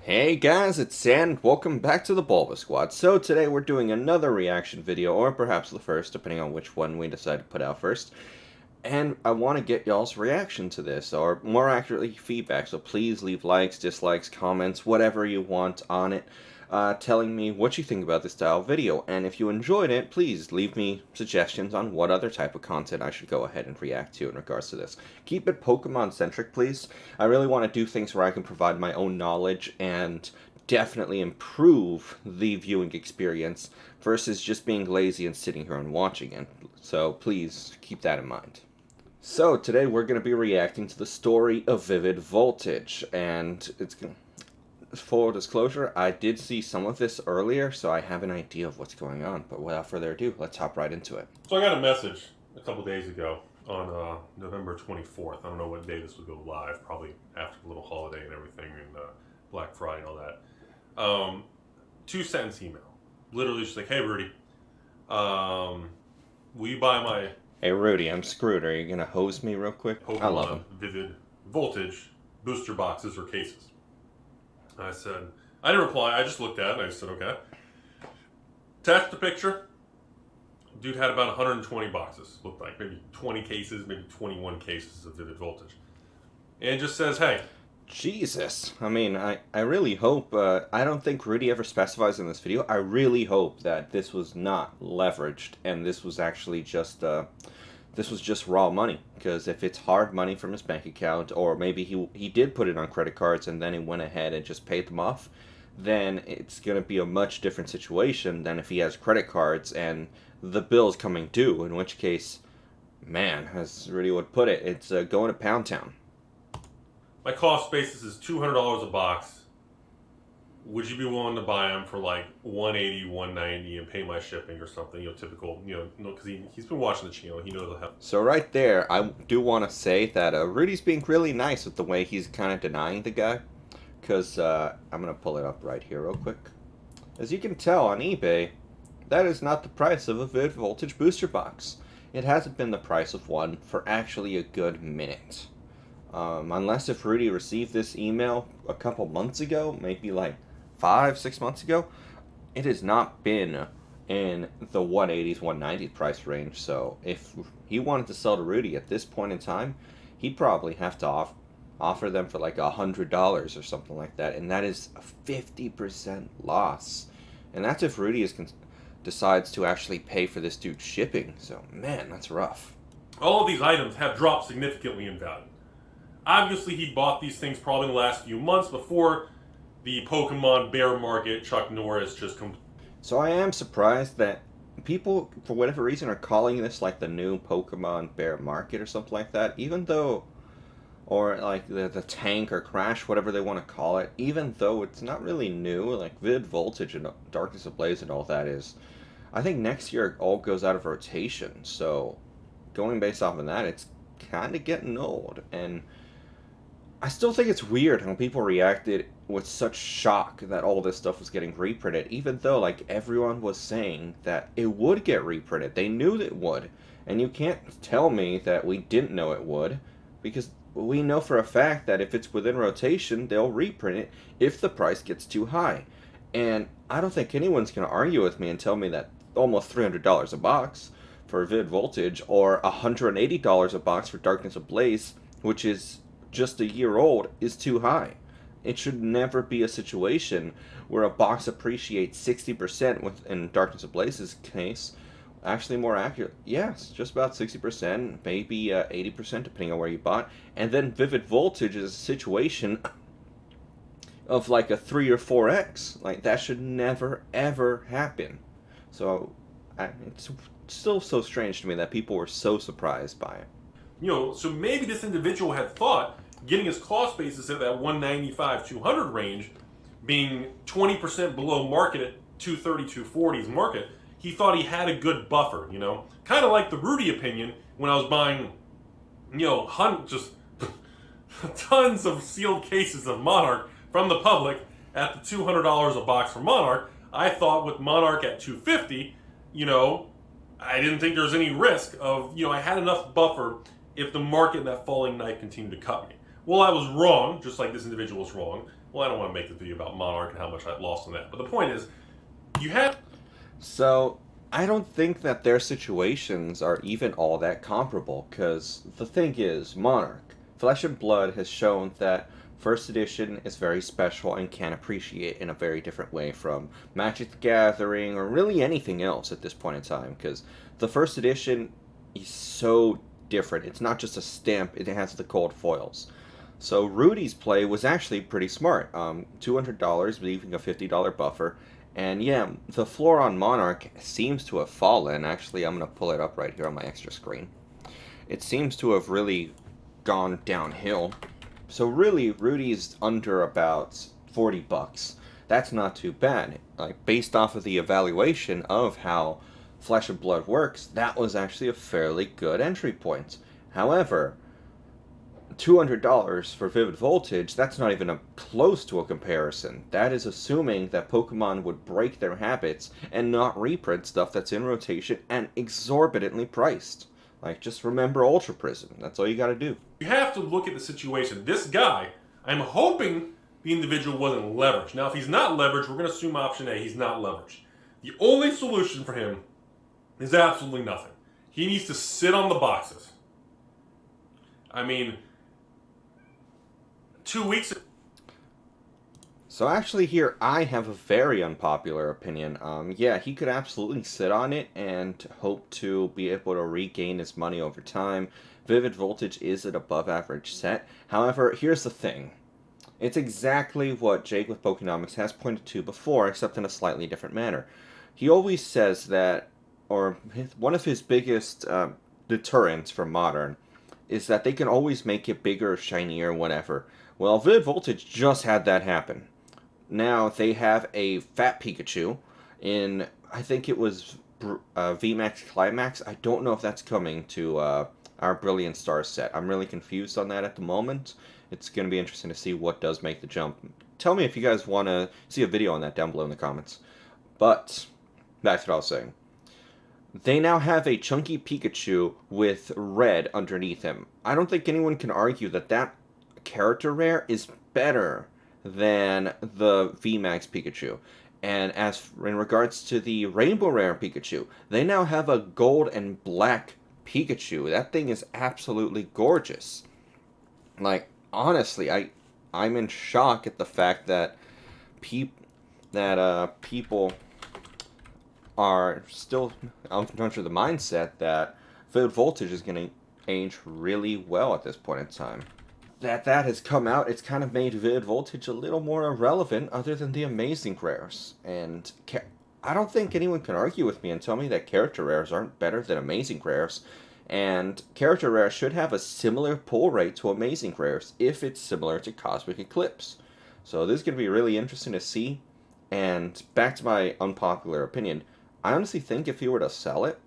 Hey guys, it's Sand. Welcome back to the BulbaSquad. So today we're doing another reaction video, or perhaps the first, depending on which one we decide to put out first. And I want to get y'all's reaction to this, or more accurately, feedback. So please leave likes, dislikes, comments, whatever you want on it, telling me what you think about this style of video. And if you enjoyed it, please leave me suggestions on what other type of content I should go ahead and react to in regards to this. Keep it Pokemon-centric, please. I really want to do things where I can provide my own knowledge and definitely improve the viewing experience versus just being lazy and sitting here and watching it. So please keep that in mind. So today we're going to be reacting to the story of Vivid Voltage, and it's full disclosure, I did see some of this earlier, so I have an idea of what's going on. But without further ado, let's hop right into it. So I got a message a couple days ago on November 24th. I don't know what day this would go live, probably after the little holiday and everything, and Black Friday and all that. 2-sentence email. Literally just like, hey Rudy, will you buy my... Hey Rudy, I'm screwed. Are you going to hose me real quick? Pokemon I love him. Vivid Voltage booster boxes or cases? I said, I didn't reply, I just looked at it and I said, okay. Attached the picture. Dude had about 120 boxes, looked like maybe 20 cases, maybe 21 cases of Vivid Voltage. And it just says, hey. Jesus. I mean, I really hope, I don't think Rudy ever specifies in this video. I really hope that this was not leveraged and this was actually just, this was just raw money. Because if it's hard money from his bank account, or maybe he did put it on credit cards and then he went ahead and just paid them off, then it's going to be a much different situation than if he has credit cards and the bill's coming due, in which case, man, as Rudy would put it, it's going to Pound Town. My cost basis is $200 a box. Would you be willing to buy them for like $180, $190 and pay my shipping or something? You know, typical, because he's been watching the channel. He knows how. So right there, I do want to say that Rudy's being really nice with the way he's kind of denying the guy. Because I'm going to pull it up right here real quick. As you can tell on eBay, that is not the price of a Vivid Voltage booster box. It hasn't been the price of one for actually a good minute. Unless if Rudy received this email a couple months ago, maybe like 5-6 months ago, it has not been in the 180s, 190s price range. So if he wanted to sell to Rudy at this point in time, he'd probably have to offer them for like $100 or something like that, and that is a 50% loss. And that's if Rudy decides to actually pay for this dude's shipping. So man, that's rough. All of these items have dropped significantly in value. Obviously, he bought these things probably in the last few months before the Pokemon bear market. Chuck Norris just So I am surprised that people, for whatever reason, are calling this like the new Pokemon bear market or something like that, even though, or like the tank or crash, whatever they want to call it, even though it's not really new. Like Vivid Voltage and Darkness Ablaze and all that is, I think next year it all goes out of rotation. So going based off of that, it's kind of getting old. And I still think it's weird how people reacted with such shock that all this stuff was getting reprinted, even though like everyone was saying that it would get reprinted. They knew that it would, and you can't tell me that we didn't know it would, because we know for a fact that if it's within rotation, they'll reprint it if the price gets too high. And I don't think anyone's going to argue with me and tell me that almost $300 a box for Vivid Voltage or $180 a box for Darkness Ablaze, which is just a year old, is too high. It should never be a situation where a box appreciates 60%, with, in Darkness Ablaze's case, actually more accurate. Yes, just about 60%, maybe 80% depending on where you bought. And then Vivid Voltage is a situation of like a 3 or 4x. Like that should never ever happen. So it's still so strange to me that people were so surprised by it. So maybe this individual had thought getting his cost basis at that 195, 200 range, being 20% below market at 230, 240's market, he thought he had a good buffer, Kind of like the Rudy opinion when I was buying, just tons of sealed cases of Monarch from the public at the $200 a box for Monarch. I thought with Monarch at 250, I didn't think there was any risk of, I had enough buffer if the market in that falling knife continued to cut me. Well, I was wrong, just like this individual was wrong. Well, I don't want to make the video about Monarch and how much I lost on that. But the point is, you have... So, I don't think that their situations are even all that comparable, because the thing is, Monarch, Flesh and Blood has shown that First Edition is very special and can appreciate in a very different way from Magic the Gathering, or really anything else at this point in time, because the First Edition is so different. It's not just a stamp, it has the gold foils. So Rudy's play was actually pretty smart. $200, leaving a $50 buffer. And yeah, the floor on Monarch seems to have fallen. Actually, I'm going to pull it up right here on my extra screen. It seems to have really gone downhill. So really, Rudy's under about 40 bucks. That's not too bad. Like, based off of the evaluation of how Flesh and Blood works, that was actually a fairly good entry point. However, $200 for Vivid Voltage, that's not even close to a comparison. That is assuming that Pokemon would break their habits and not reprint stuff that's in rotation and exorbitantly priced. Like, just remember Ultra Prism. That's all you gotta do. You have to look at the situation. This guy, I'm hoping the individual wasn't leveraged. Now, if he's not leveraged, we're going to assume option A, he's not leveraged. The only solution for him is absolutely nothing. He needs to sit on the boxes. I mean, 2 weeks... So actually here, I have a very unpopular opinion. Yeah, he could absolutely sit on it and hope to be able to regain his money over time. Vivid Voltage is an above average set. However, here's the thing. It's exactly what Jake with Pokenomics has pointed to before, except in a slightly different manner. He always says that, or one of his biggest deterrents for Modern is that they can always make it bigger, shinier, whatever. Well, Vivid Voltage just had that happen. Now they have a fat Pikachu in, I think it was VMAX Climax. I don't know if that's coming to our Brilliant Stars set. I'm really confused on that at the moment. It's going to be interesting to see what does make the jump. Tell me if you guys want to see a video on that down below in the comments. But, back to what I was saying. They now have a chunky Pikachu with red underneath him. I don't think anyone can argue that that character rare is better than the VMAX Pikachu. And as in regards to the Rainbow Rare Pikachu, they now have a gold and black Pikachu. That thing is absolutely gorgeous. Like, honestly, I'm in shock at the fact that people are still under the mindset that Vivid Voltage is going to age really well at this point in time. That has come out, it's kind of made Vivid Voltage a little more irrelevant other than the amazing rares. And I don't think anyone can argue with me and tell me that character rares aren't better than amazing rares. And character rares should have a similar pull rate to amazing rares if it's similar to Cosmic Eclipse. So this is going to be really interesting to see. And back to my unpopular opinion, I honestly think if he were to sell it,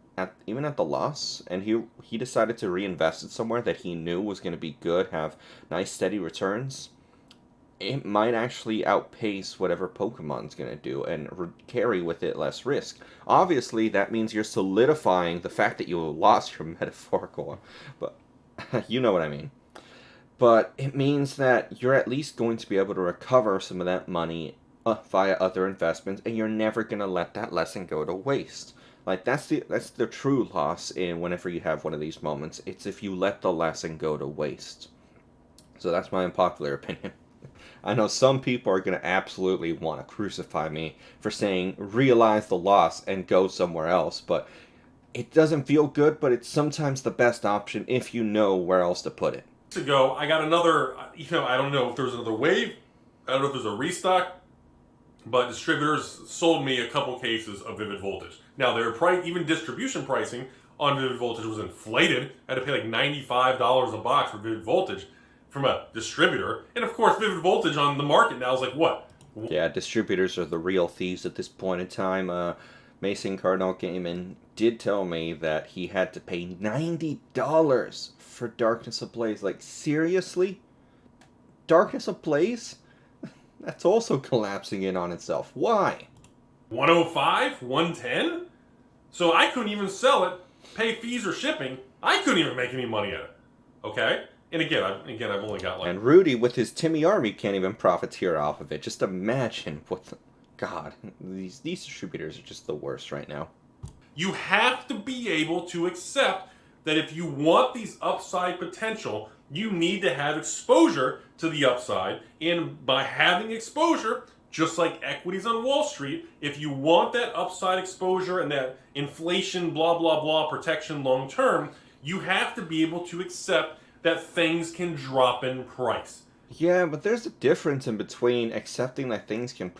even at the loss, and he decided to reinvest it somewhere that he knew was going to be good, have nice steady returns, it might actually outpace whatever Pokemon's going to do and carry with it less risk. Obviously, that means you're solidifying the fact that you lost your metaphorical, but you know what I mean. But it means that you're at least going to be able to recover some of that money via other investments, and you're never going to let that lesson go to waste. Like, that's the true loss in whenever you have one of these moments. It's if you let the lesson go to waste. So that's my unpopular opinion. I know some people are going to absolutely want to crucify me for saying realize the loss and go somewhere else, but it doesn't feel good, but it's sometimes the best option if you know where else to put it. Ago, I got another, I don't know if there's another wave, I don't know if there's a restock, but Distributors sold me a couple cases of Vivid Voltage. Now, their even distribution pricing on Vivid Voltage was inflated. I had to pay like $95 a box for Vivid Voltage from a distributor. And of course, Vivid Voltage on the market now is like, what? Yeah, Distributors are the real thieves at this point in time. Mason Cardinal Gaiman did tell me that he had to pay $90 for Darkness Ablaze. Like, seriously? Darkness Ablaze? That's also collapsing in on itself. Why? 105? 110? So I couldn't even sell it, pay fees or shipping. I couldn't even make any money at it. Okay? And I've only got like And Rudy, with his Timmy Army, can't even profiteer off of it. Just imagine what the... God, these distributors are just the worst right now. you have to be able to accept that if you want these upside potential, you need to have exposure to the upside. And by having exposure, just like equities on Wall Street, if you want that upside exposure and that inflation, blah, blah, blah, protection long term, you have to be able to accept that things can drop in price. Yeah, but there's a difference in between accepting that things can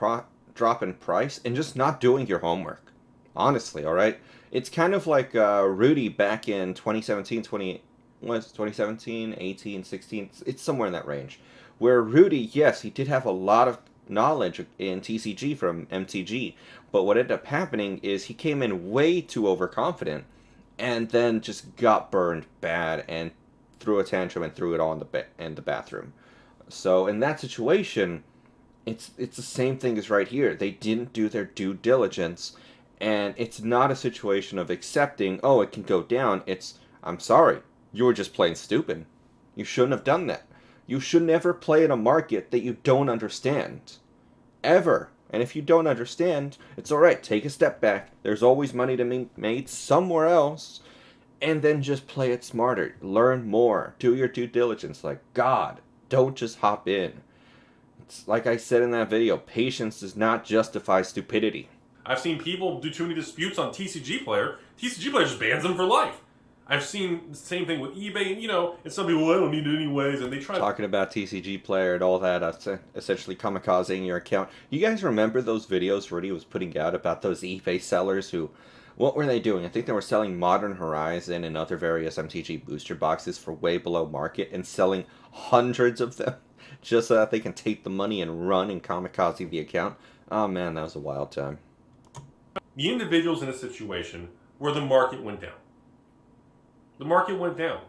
drop in price and just not doing your homework. Honestly, all right? It's kind of like Rudy back in 2017, 2017, 18, 16. It's somewhere in that range. Where Rudy, yes, he did have a lot of knowledge in TCG from MTG, but what ended up happening is he came in way too overconfident and then just got burned bad and threw a tantrum and threw it all in the bathroom. So in that situation, it's the same thing as right here. They didn't do their due diligence, and it's not a situation of accepting, oh, it can go down. It's, I'm sorry, you were just plain stupid. You shouldn't have done that. You should never play in a market that you don't understand. Ever. And if you don't understand, it's alright, take a step back. There's always money to be made somewhere else. And then just play it smarter. Learn more. Do your due diligence. Like, God, don't just hop in. It's like I said in that video, patience does not justify stupidity. I've seen people do too many disputes on TCG Player. TCG Player just bans them for life. I've seen the same thing with eBay, and some people, well, I don't need it anyways, and they try talking about TCG Player and all that, essentially kamikazing your account. You guys remember those videos Rudy was putting out about those eBay sellers who, what were they doing? I think they were selling Modern Horizon and other various MTG booster boxes for way below market and selling hundreds of them just so that they can take the money and run and kamikaze the account. Oh man, that was a wild time. The individual's in a situation where the market went down. The market went down.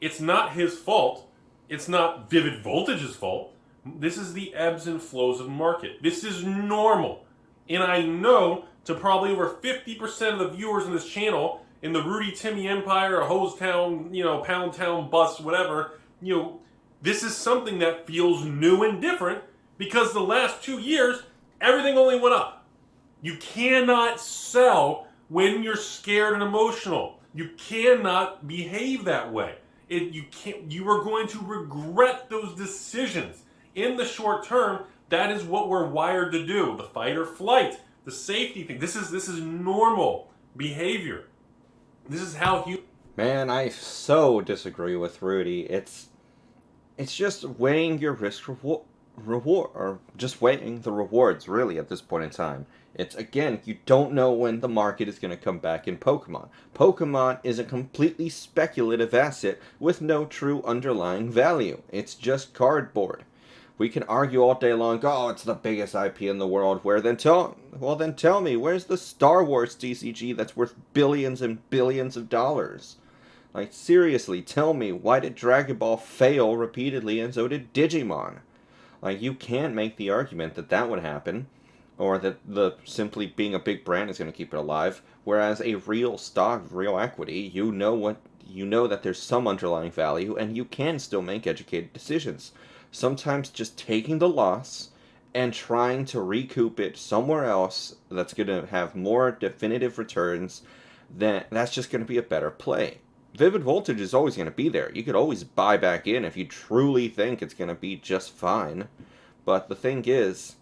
It's not his fault. It's not Vivid Voltage's fault. This is the ebbs and flows of market. This is normal. And I know to probably over 50% of the viewers in this channel, in the Rudy Timmy Empire, Hose Town, Pound Town bus, whatever, this is something that feels new and different because the last 2 years, everything only went up. You cannot sell when you're scared and emotional. You cannot behave that way. You are going to regret those decisions. In the short term, that is what we're wired to do. The fight or flight, the safety thing. This is normal behavior. This is how Man, I so disagree with Rudy. It's just weighing your reward, or just weighing the rewards, really, at this point in time. It's, again, you don't know when the market is going to come back in Pokemon. Pokemon is a completely speculative asset with no true underlying value. It's just cardboard. We can argue all day long, oh, it's the biggest IP in the world, then tell me, where's the Star Wars TCG that's worth billions and billions of dollars? Like, seriously, tell me, why did Dragon Ball fail repeatedly and so did Digimon? Like, you can't make the argument that that would happen, or that the simply being a big brand is going to keep it alive, whereas a real stock, real equity, you know that there's some underlying value, and you can still make educated decisions. Sometimes just taking the loss and trying to recoup it somewhere else that's going to have more definitive returns, that's just going to be a better play. Vivid Voltage is always going to be there. You could always buy back in if you truly think it's going to be just fine. But the thing is,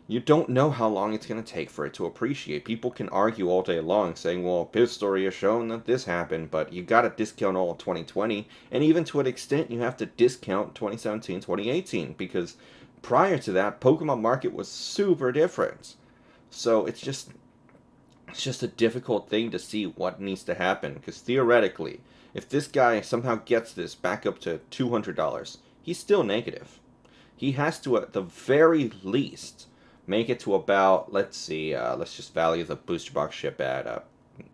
you don't know how long it's going to take for it to appreciate. People can argue all day long saying, well, history has shown that this happened, but you got to discount all of 2020, and even to an extent you have to discount 2017, 2018, because prior to that, Pokemon market was super different. So it's just a difficult thing to see what needs to happen, because theoretically, if this guy somehow gets this back up to $200, he's still negative. He has to, at the very least, make it to about, let's just value the booster box ship at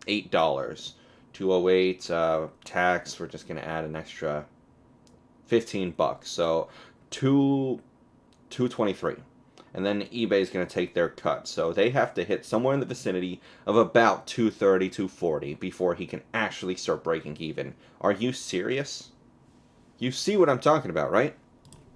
$8. 208 tax, we're just going to add an extra $15. So $223. And then eBay's going to take their cut. So they have to hit somewhere in the vicinity of about $230, $240 before he can actually start breaking even. Are you serious? You see what I'm talking about, right?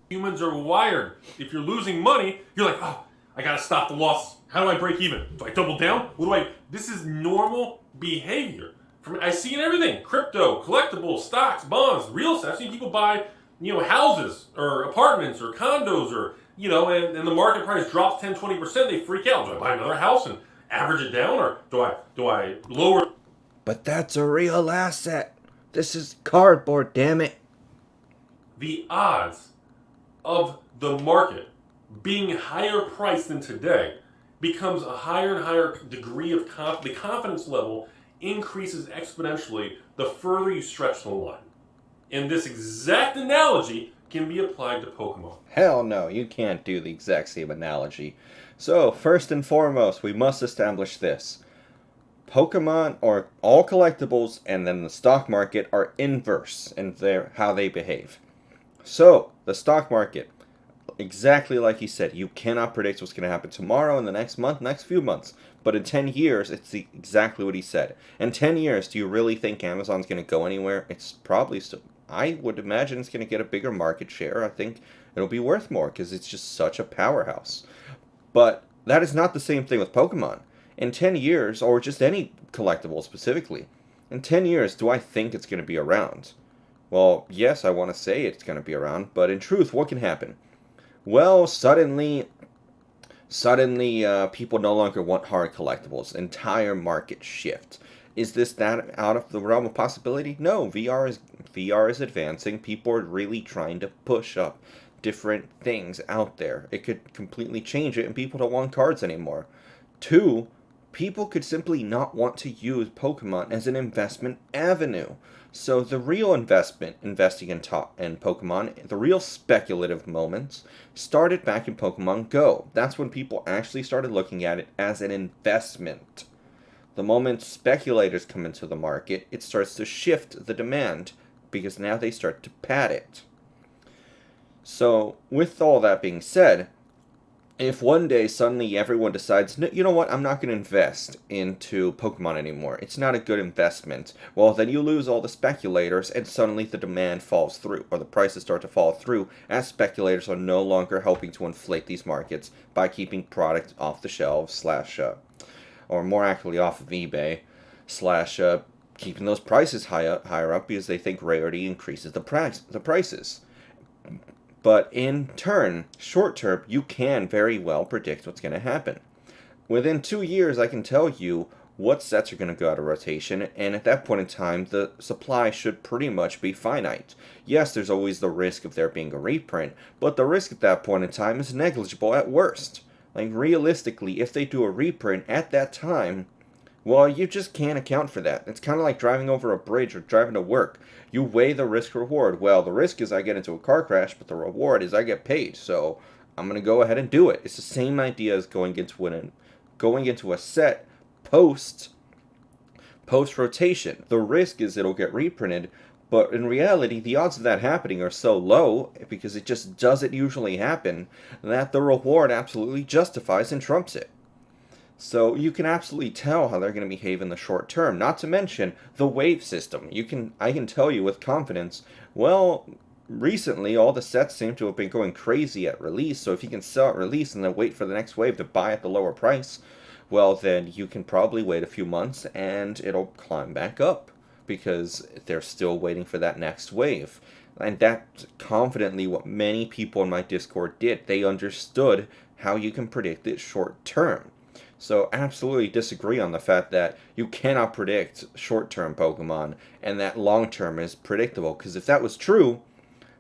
Humans are wired. If you're losing money, you're like, oh, I gotta stop the loss. How do I break even? Do I double down? What do I? This is normal behavior. I see in everything: crypto, collectibles, stocks, bonds, real estate. I've seen people buy, houses or apartments or condos or and the market price drops 10-20%. They freak out. Do I buy another house and average it down, or do I lower? But that's a real asset. This is cardboard, damn it. The odds of the market being higher priced than today becomes a higher and higher degree of the confidence level increases exponentially the further you stretch the line. And this exact analogy can be applied to Pokemon. Hell no, you can't do the exact same analogy. So, first and foremost, we must establish this. Pokemon, or all collectibles, and then the stock market are inverse in how they behave. So, the stock market, exactly like he said, you cannot predict what's going to happen tomorrow, in the next month, next few months. But in 10 years, it's exactly what he said. In 10 years, do you really think Amazon's going to go anywhere? It's probably still... I would imagine it's going to get a bigger market share. I think it'll be worth more because it's just such a powerhouse. But that is not the same thing with Pokemon. In 10 years, or just any collectible specifically, in 10 years, do I think it's going to be around? Well, yes, I want to say it's going to be around, but in truth, what can happen? Well, suddenly people no longer want hard collectibles. Entire market shift. Is this that out of the realm of possibility? No, VR is advancing. People are really trying to push up different things out there. It could completely change it, and people don't want cards anymore. 2, people could simply not want to use Pokemon as an investment avenue. So the real investing in Pokemon, the real speculative moments, started back in Pokemon Go. That's when people actually started looking at it as an investment. The moment speculators come into the market, it starts to shift the demand, because now they start to pad it. So, with all that being said, if one day suddenly everyone decides, you know what, I'm not going to invest into Pokemon anymore, it's not a good investment, well, then you lose all the speculators, and suddenly the demand falls through, or the prices start to fall through, as speculators are no longer helping to inflate these markets by keeping product off the shelves, or more accurately off of eBay, keeping those prices higher up because they think rarity increases the prices. But in turn, short term, you can very well predict what's going to happen. Within 2 years, I can tell you what sets are going to go out of rotation, and at that point in time, the supply should pretty much be finite. Yes, there's always the risk of there being a reprint, but the risk at that point in time is negligible at worst. Like, realistically, if they do a reprint at that time, well, you just can't account for that. It's kind of like driving over a bridge or driving to work. You weigh the risk-reward. Well, the risk is I get into a car crash, but the reward is I get paid. So I'm going to go ahead and do it. It's the same idea as going into a set post-rotation. The risk is it'll get reprinted, but in reality, the odds of that happening are so low, because it just doesn't usually happen, that the reward absolutely justifies and trumps it. So you can absolutely tell how they're going to behave in the short term, not to mention the wave system. I can tell you with confidence, well, recently all the sets seem to have been going crazy at release, so if you can sell at release and then wait for the next wave to buy at the lower price, well, then you can probably wait a few months and it'll climb back up, because they're still waiting for that next wave. And that's confidently what many people in my Discord did. They understood how you can predict it short term. So absolutely disagree on the fact that you cannot predict short-term Pokemon and that long-term is predictable. Because if that was true,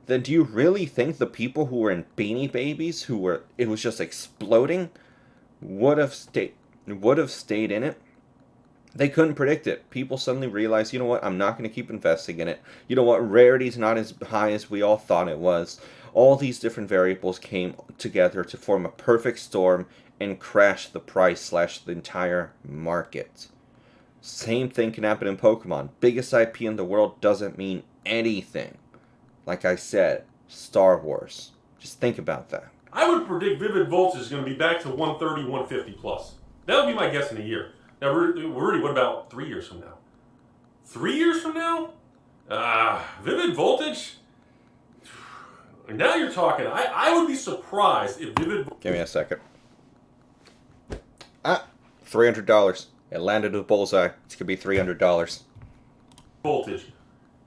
then do you really think the people who were in Beanie Babies, it was just exploding, would have stayed in it? They couldn't predict it. People suddenly realized, you know what, I'm not going to keep investing in it. You know what, rarity's not as high as we all thought it was. All these different variables came together to form a perfect storm and crash the price / the entire market. Same thing can happen in Pokemon. Biggest IP in the world doesn't mean anything. Like I said, Star Wars. Just think about that. I would predict Vivid Voltage is going to be back to 130, 150 plus. That would be my guess in a year. Now, Rudy, what about 3 years from now? 3 years from now? Vivid Voltage? Now you're talking. I would be surprised if Vivid... Give me a second. $300. It landed with bullseye. It's going to be $300. Voltage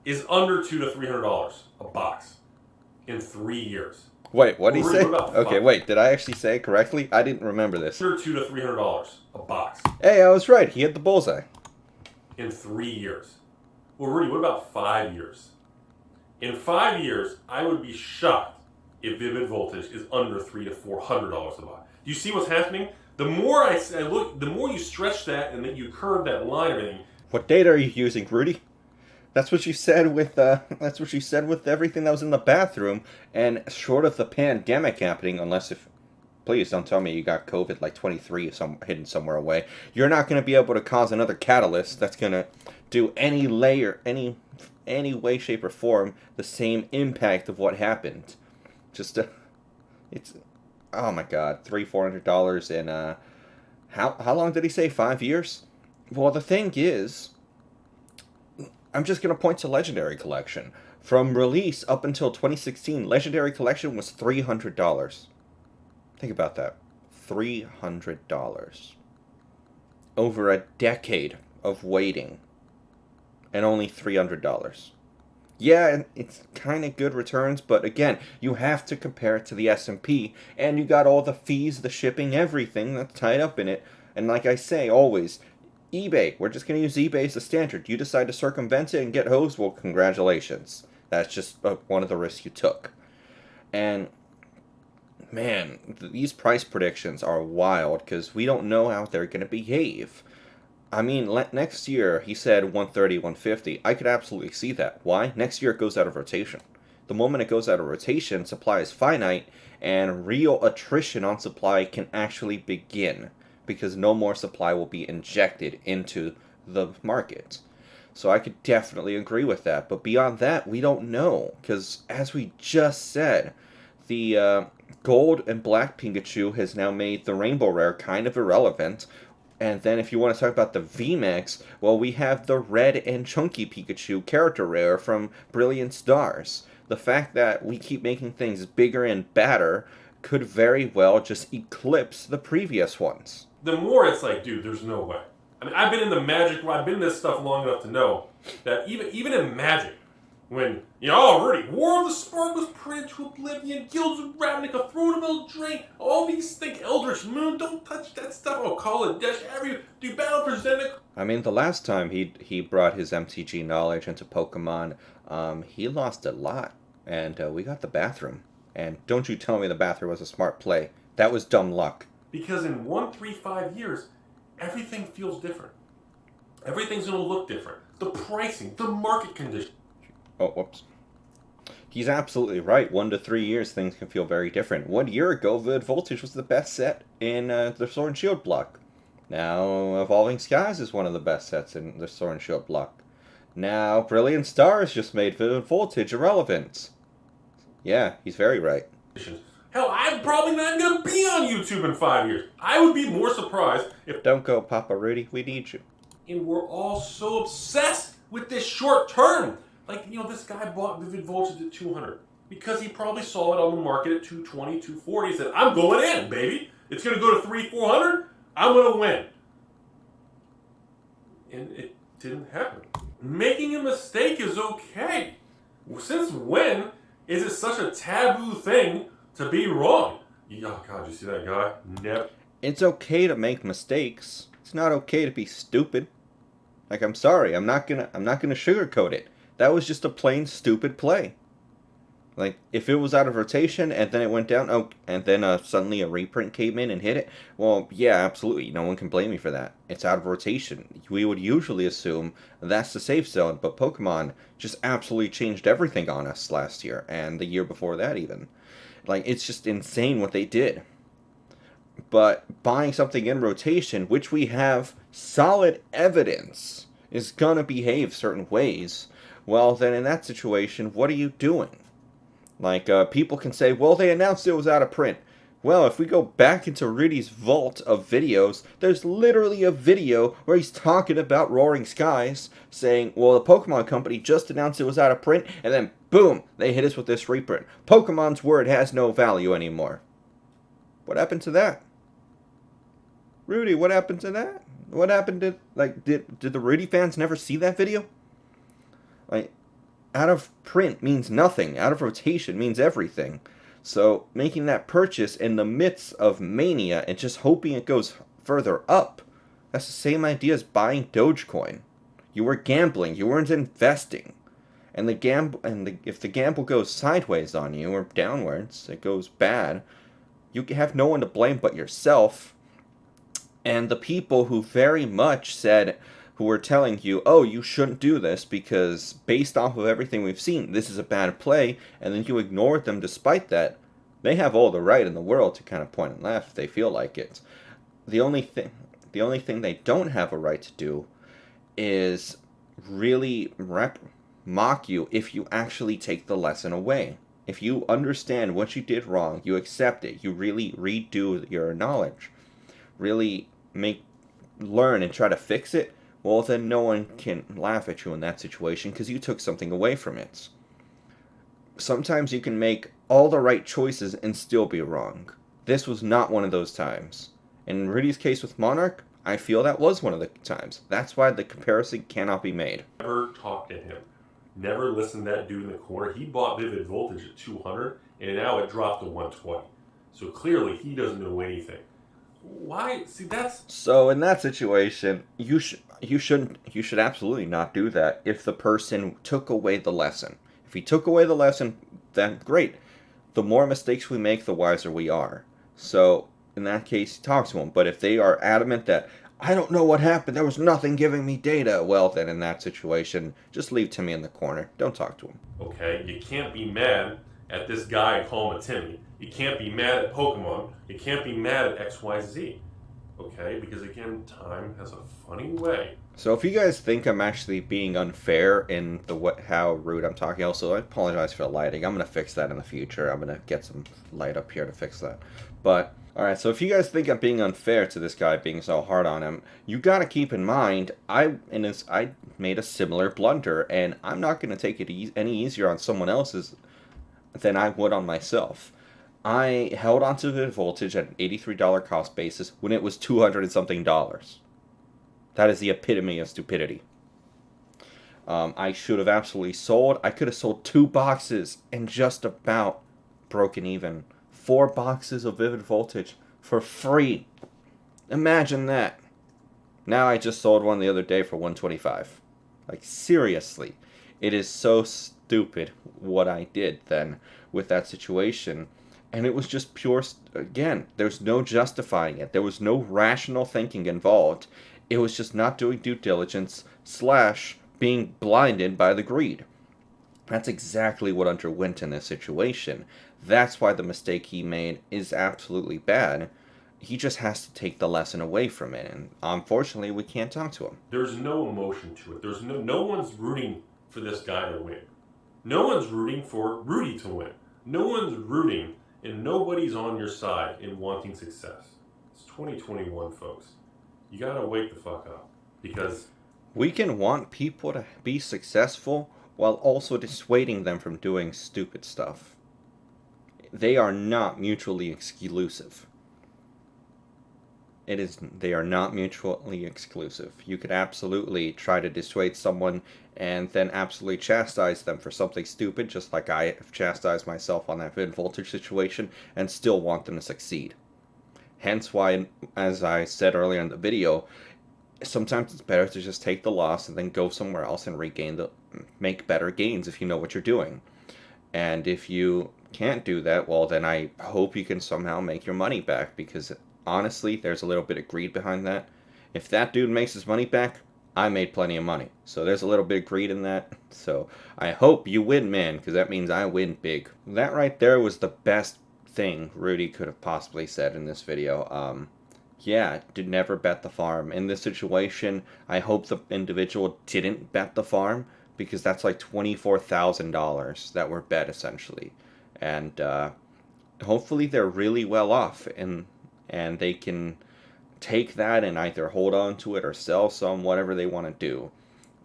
is under $200 to $300 a box in 3 years. Wait, what did he say? What Okay, wait, did I actually say it correctly? I didn't remember this. Under $200 to $300 a box. Hey, I was right. He hit the bullseye. In 3 years. Well, Rudy, what about 5 years? In 5 years, I would be shocked if Vivid Voltage is under $300 to $400 a box. Do you see what's happening? The more I look, the more you stretch that and then you curve that line of everything. What data are you using, Rudy? That's what you said with everything that was in the bathroom, and short of the pandemic happening, unless if, please don't tell me you got COVID like 23 hidden somewhere away, you're not going to be able to cause another catalyst that's going to do any way, shape, or form the same impact of what happened. Just it's, oh my God, $400 in how long did he say? 5 years? Well, the thing is, I'm just going to point to Legendary Collection. From release up until 2016, Legendary Collection was $300. Think about that. $300. Over a decade of waiting. And only $300. Yeah, it's kind of good returns, but again, you have to compare it to the S&P, and you got all the fees, the shipping, everything that's tied up in it. And like I say, always, eBay, we're just going to use eBay as the standard. You decide to circumvent it and get hosed, well, congratulations. That's just one of the risks you took. And, man, these price predictions are wild, because we don't know how they're going to behave. I mean, next year, he said 130, 150. I could absolutely see that. Why? Next year it goes out of rotation. The moment it goes out of rotation, supply is finite, and real attrition on supply can actually begin, because no more supply will be injected into the market. So I could definitely agree with that. But beyond that, we don't know, because as we just said, the gold and black Pikachu has now made the rainbow rare kind of irrelevant. And then if you want to talk about the VMAX, well, we have the red and chunky Pikachu character rare from Brilliant Stars. The fact that we keep making things bigger and badder could very well just eclipse the previous ones. The more it's like, dude, there's no way. I mean, I've been in the Magic, I've been in this stuff long enough to know that even in Magic, when, already, War of the Spark was printed to oblivion, Guilds of Ravnica, Throne of Eldraine, all these things, Eldritch Moon, don't touch that stuff, Call it Dash, do Battle for Zendikar. I mean, the last time he brought his MTG knowledge into Pokemon, he lost a lot, and we got the bathroom. And don't you tell me the bathroom was a smart play. That was dumb luck. Because in 1, 3, 5 years, everything feels different. Everything's going to look different. The pricing, the market conditions. Oh, whoops. He's absolutely right. 1 to 3 years, things can feel very different. 1 year ago, Vivid Voltage was the best set in the Sword and Shield block. Now, Evolving Skies is one of the best sets in the Sword and Shield block. Now, Brilliant Stars just made Vivid Voltage irrelevant. Yeah, he's very right. Hell, I'm probably not going to be on YouTube in 5 years. I would be more surprised if... Don't go, Papa Rudy. We need you. And we're all so obsessed with this short term. Like, this guy bought Vivid Voltage at 200 because he probably saw it on the market at 220, 240. He said, I'm going in, baby. It's going to go to 300, 400. I'm going to win. And it didn't happen. Making a mistake is okay. Since when is it such a taboo thing to be wrong? Oh, God, you see that guy? Never. It's okay to make mistakes. It's not okay to be stupid. Like, I'm sorry. I'm not gonna sugarcoat it. That was just a plain stupid play. Like, if it was out of rotation and then it went down, and then suddenly a reprint came in and hit it, well, yeah, absolutely. No one can blame me for that. It's out of rotation. We would usually assume that's the safe zone, but Pokemon just absolutely changed everything on us last year, and the year before that even. Like, it's just insane what they did. But buying something in rotation, which we have solid evidence is gonna behave certain ways, well, then in that situation, what are you doing? Like, people can say, well, they announced it was out of print. Well, if we go back into Rudy's vault of videos, there's literally a video where he's talking about Roaring Skies, saying, well, the Pokemon Company just announced it was out of print, and then boom, they hit us with this reprint. Pokemon's word has no value anymore. What happened to that? Rudy, what happened to that? What happened to, like, did the Rudy fans never see that video? Like, out of print means nothing. Out of rotation means everything. So making that purchase in the midst of mania and just hoping it goes further up, that's the same idea as buying Dogecoin. You were gambling, you weren't investing. And if the gamble goes sideways on you or downwards, it goes bad, you have no one to blame but yourself. And the people who very much said, who were telling you, oh, you shouldn't do this because based off of everything we've seen, this is a bad play, and then you ignored them despite that, they have all the right in the world to kind of point and laugh if they feel like it. The only thing they don't have a right to do is really mock you if you actually take the lesson away. If you understand what you did wrong, you accept it, you really redo your knowledge, really learn and try to fix it, well, then no one can laugh at you in that situation because you took something away from it. Sometimes you can make all the right choices and still be wrong. This was not one of those times. In Rudy's case with Monarch, I feel that was one of the times. That's why the comparison cannot be made. Never talk to him. Never listen to that dude in the corner. He bought Vivid Voltage at 200, and now it dropped to 120. So clearly he doesn't know anything. Why? See, that's... So in that situation, you should absolutely not do that if the person took away the lesson. If he took away the lesson, then great. The more mistakes we make, the wiser we are. So in that case, talk to them. But if they are adamant that, I don't know what happened, there was nothing giving me data, well then in that situation, just leave Timmy in the corner. Don't talk to him. Okay, you can't be mad at this guy and call him a Timmy. You can't be mad at Pokemon. You can't be mad at XYZ. Okay, because again, time has a funny way. So if you guys think I'm actually being unfair in how rude I'm talking, also I apologize for the lighting. I'm going to fix that in the future. I'm going to get some light up here to fix that. But, alright, so if you guys think I'm being unfair to this guy being so hard on him, you got to keep in mind, I made a similar blunder, and I'm not going to take it any easier on someone else's than I would on myself. I held onto the Voltage at an $83 cost basis when it was $200 and something. That is the epitome of stupidity. I should have absolutely sold. I could have sold 2 boxes and just about broken even. 4 boxes of Vivid Voltage for free. Imagine that. Now I just sold one the other day for $125. Like, seriously. It is so stupid what I did then with that situation. And it was just pure, again, there's no justifying it. There was no rational thinking involved. It was just not doing due diligence / being blinded by the greed. That's exactly what underwent in this situation. That's why the mistake he made is absolutely bad. He just has to take the lesson away from it. And unfortunately, we can't talk to him. There's no emotion to it. There's no one's rooting for this guy to win. No one's rooting for Rudy to win. No one's rooting, and nobody's on your side in wanting success. It's 2021, folks. You gotta wake the fuck up. Because we can want people to be successful while also dissuading them from doing stupid stuff. They are not mutually exclusive. They are not mutually exclusive. You could absolutely try to dissuade someone and then absolutely chastise them for something stupid, just like I have chastised myself on that Vivid Voltage situation, and still want them to succeed. Hence why, as I said earlier in the video, sometimes it's better to just take the loss and then go somewhere else and make better gains if you know what you're doing. And if you can't do that, well then I hope you can somehow make your money back, because honestly, there's a little bit of greed behind that. If that dude makes his money back, I made plenty of money. So there's a little bit of greed in that. So I hope you win, man, because that means I win big. That right there was the best thing Rudy could have possibly said in this video. Yeah, did never bet the farm. In this situation, I hope the individual didn't bet the farm, because that's like $24,000 that were bet, essentially. And hopefully they're really well off, and they can take that and either hold on to it or sell some, whatever they want to do.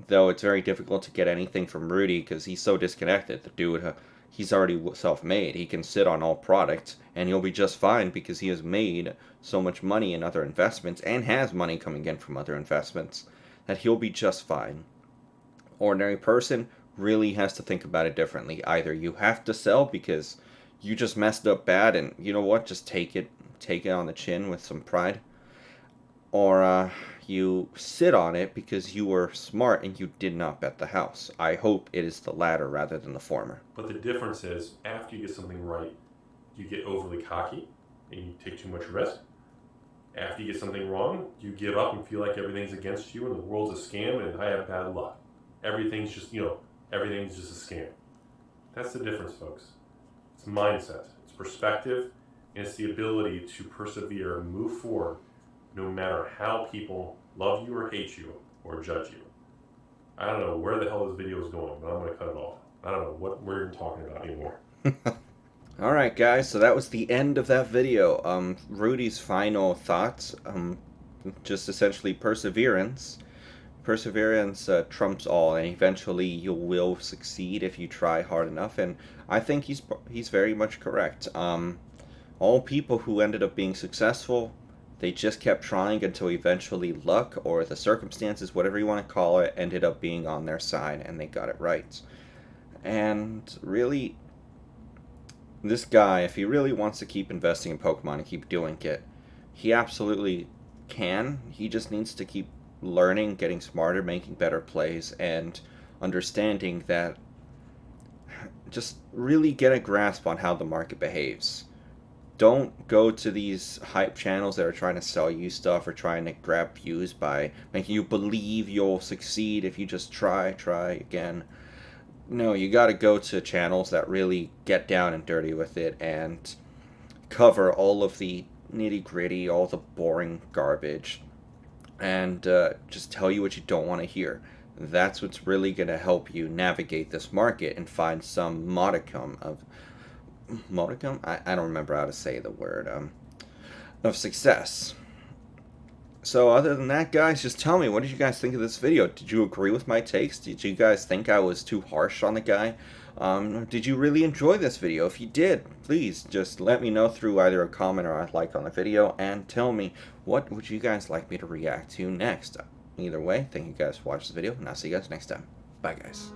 Though it's very difficult to get anything from Rudy because he's so disconnected. The dude, he's already self-made. He can sit on all products and he'll be just fine because he has made so much money in other investments and has money coming in from other investments that he'll be just fine. Ordinary person really has to think about it differently. Either you have to sell because you just messed up bad and you know what, just take it on the chin with some pride, or you sit on it because you were smart and you did not bet the house. I hope it is the latter rather than the former. But the difference is, after you get something right, you get overly cocky and you take too much risk. After you get something wrong, you give up and feel like everything's against you and the world's a scam and I have bad luck. Everything's just, everything's just a scam. That's the difference, folks. It's mindset, it's perspective, and it's the ability to persevere and move forward no matter how people love you or hate you or judge you. I don't know where the hell this video is going, but I'm going to cut it off. I don't know what we're even talking about anymore. Alright guys, so that was the end of that video. Rudy's final thoughts, just essentially perseverance. Perseverance trumps all, and eventually you will succeed if you try hard enough, and I think he's very much correct. All people who ended up being successful, they just kept trying until eventually luck or the circumstances, whatever you want to call it, ended up being on their side and they got it right. And really, this guy, if he really wants to keep investing in Pokemon and keep doing it, he absolutely can. He just needs to keep learning, getting smarter, making better plays, and understanding that, just really get a grasp on how the market behaves. Don't go to these hype channels that are trying to sell you stuff or trying to grab views by making you believe you'll succeed if you just try again. No, you gotta go to channels that really get down and dirty with it and cover all of the nitty-gritty, all the boring garbage, and just tell you what you don't want to hear. That's what's really gonna help you navigate this market and find some modicum of I don't remember how to say the word, of success. So other than that, guys, just tell me, what did you guys think of this video? Did you agree with my takes? Did you guys think I was too harsh on the guy? Did you really enjoy this video? If you did, please just let me know through either a comment or a like on the video, and tell me, what would you guys like me to react to next? Either way, thank you guys for watching the video, and I'll see you guys next time. Bye, guys.